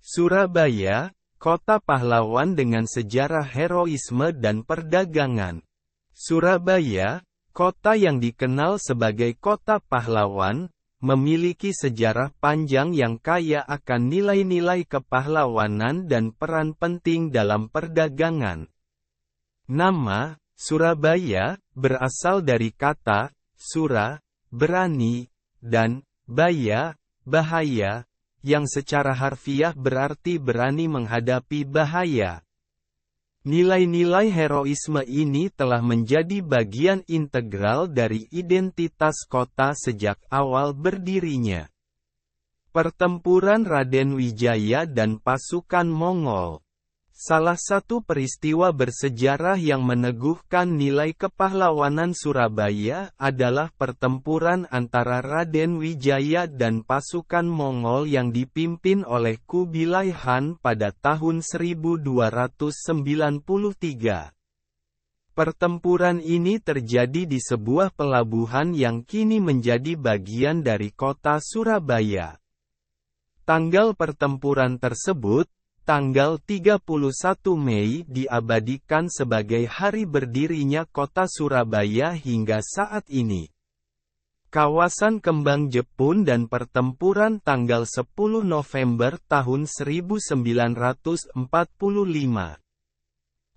Surabaya, kota pahlawan dengan sejarah heroisme dan perdagangan. Surabaya, kota yang dikenal sebagai kota pahlawan, memiliki sejarah panjang yang kaya akan nilai-nilai kepahlawanan dan peran penting dalam perdagangan. Nama Surabaya berasal dari kata sura, berani, dan baya, bahaya, yang secara harfiah berarti berani menghadapi bahaya. Nilai-nilai heroisme ini telah menjadi bagian integral dari identitas kota sejak awal berdirinya. Pertempuran Raden Wijaya dan pasukan Mongol. Salah satu peristiwa bersejarah yang meneguhkan nilai kepahlawanan Surabaya adalah pertempuran antara Raden Wijaya dan pasukan Mongol yang dipimpin oleh Kubilai Khan pada tahun 1293. Pertempuran ini terjadi di sebuah pelabuhan yang kini menjadi bagian dari kota Surabaya. Tanggal pertempuran tersebut, tanggal 31 Mei diabadikan sebagai hari berdirinya kota Surabaya hingga saat ini. Kawasan Kembang Jepun dan pertempuran tanggal 10 November tahun 1945.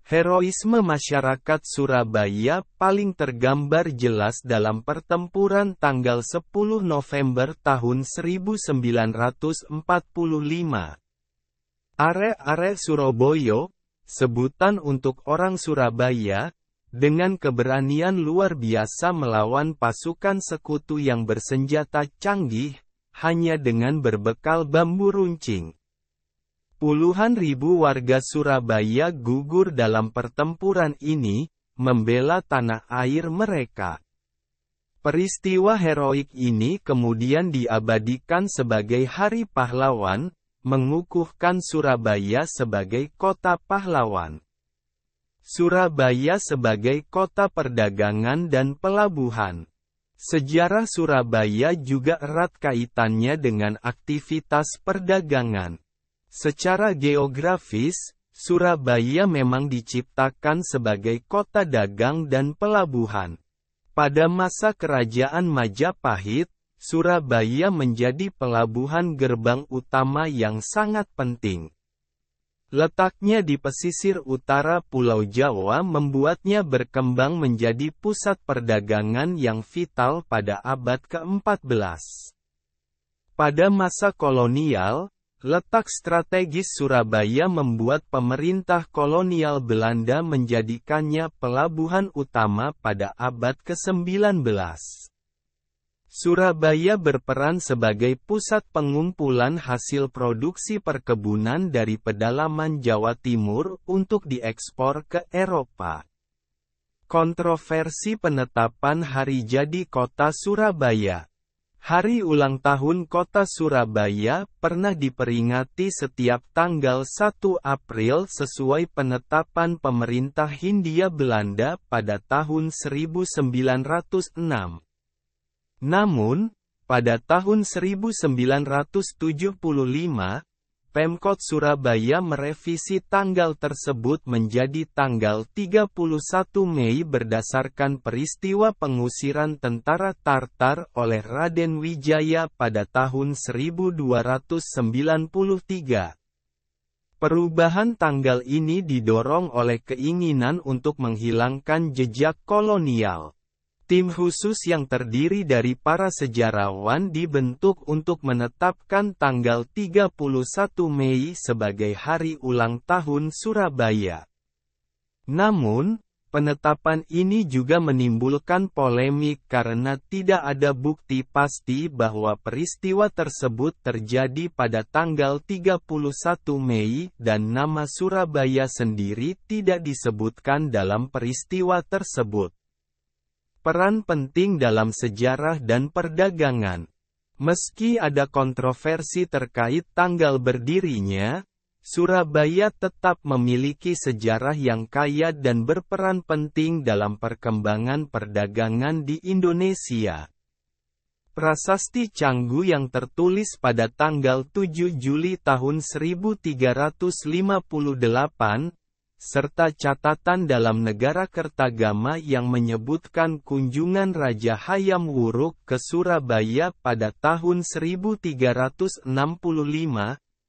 Heroisme masyarakat Surabaya paling tergambar jelas dalam pertempuran tanggal 10 November tahun 1945. Arek-arek Surabaya, sebutan untuk orang Surabaya, dengan keberanian luar biasa melawan pasukan sekutu yang bersenjata canggih, hanya dengan berbekal bambu runcing. Puluhan ribu warga Surabaya gugur dalam pertempuran ini, membela tanah air mereka. Peristiwa heroik ini kemudian diabadikan sebagai Hari Pahlawan, mengukuhkan Surabaya sebagai kota pahlawan. Surabaya sebagai kota perdagangan dan pelabuhan. Sejarah Surabaya juga erat kaitannya dengan aktivitas perdagangan. Secara geografis, Surabaya memang diciptakan sebagai kota dagang dan pelabuhan. Pada masa Kerajaan Majapahit, Surabaya menjadi pelabuhan gerbang utama yang sangat penting. Letaknya di pesisir utara Pulau Jawa membuatnya berkembang menjadi pusat perdagangan yang vital pada abad ke-14. Pada masa kolonial, letak strategis Surabaya membuat pemerintah kolonial Belanda menjadikannya pelabuhan utama pada abad ke-19. Surabaya berperan sebagai pusat pengumpulan hasil produksi perkebunan dari pedalaman Jawa Timur untuk diekspor ke Eropa. Kontroversi penetapan hari jadi kota Surabaya. Hari ulang tahun kota Surabaya pernah diperingati setiap tanggal 1 April sesuai penetapan pemerintah Hindia Belanda pada tahun 1906. Namun, pada tahun 1975, Pemkot Surabaya merevisi tanggal tersebut menjadi tanggal 31 Mei berdasarkan peristiwa pengusiran tentara Tartar oleh Raden Wijaya pada tahun 1293. Perubahan tanggal ini didorong oleh keinginan untuk menghilangkan jejak kolonial. Tim khusus yang terdiri dari para sejarawan dibentuk untuk menetapkan tanggal 31 Mei sebagai hari ulang tahun Surabaya. Namun, penetapan ini juga menimbulkan polemik karena tidak ada bukti pasti bahwa peristiwa tersebut terjadi pada tanggal 31 Mei dan nama Surabaya sendiri tidak disebutkan dalam peristiwa tersebut. Peran penting dalam sejarah dan perdagangan. Meski ada kontroversi terkait tanggal berdirinya, Surabaya tetap memiliki sejarah yang kaya dan berperan penting dalam perkembangan perdagangan di Indonesia. Prasasti Canggu yang tertulis pada tanggal 7 Juli tahun 1358, serta catatan dalam Negara Kertagama yang menyebutkan kunjungan Raja Hayam Wuruk ke Surabaya pada tahun 1365,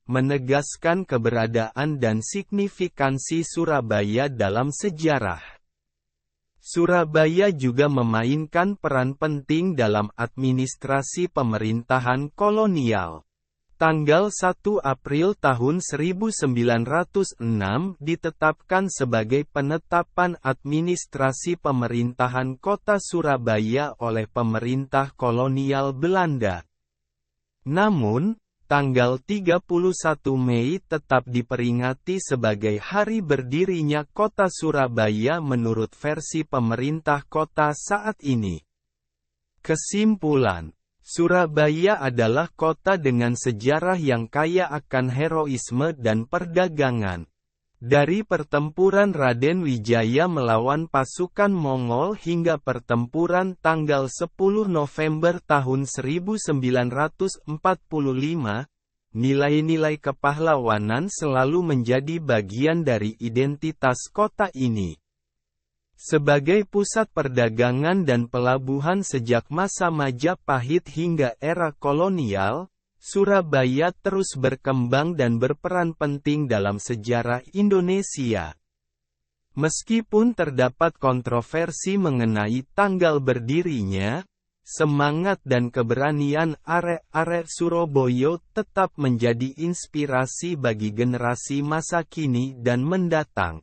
menegaskan keberadaan dan signifikansi Surabaya dalam sejarah. Surabaya juga memainkan peran penting dalam administrasi pemerintahan kolonial. Tanggal 1 April tahun 1906 ditetapkan sebagai penetapan administrasi pemerintahan kota Surabaya oleh pemerintah kolonial Belanda. Namun, tanggal 31 Mei tetap diperingati sebagai hari berdirinya kota Surabaya menurut versi pemerintah kota saat ini. Kesimpulan, Surabaya adalah kota dengan sejarah yang kaya akan heroisme dan perdagangan. Dari pertempuran Raden Wijaya melawan pasukan Mongol hingga pertempuran tanggal 10 November tahun 1945, nilai-nilai kepahlawanan selalu menjadi bagian dari identitas kota ini. Sebagai pusat perdagangan dan pelabuhan sejak masa Majapahit hingga era kolonial, Surabaya terus berkembang dan berperan penting dalam sejarah Indonesia. Meskipun terdapat kontroversi mengenai tanggal berdirinya, semangat dan keberanian arek-arek Surabaya tetap menjadi inspirasi bagi generasi masa kini dan mendatang.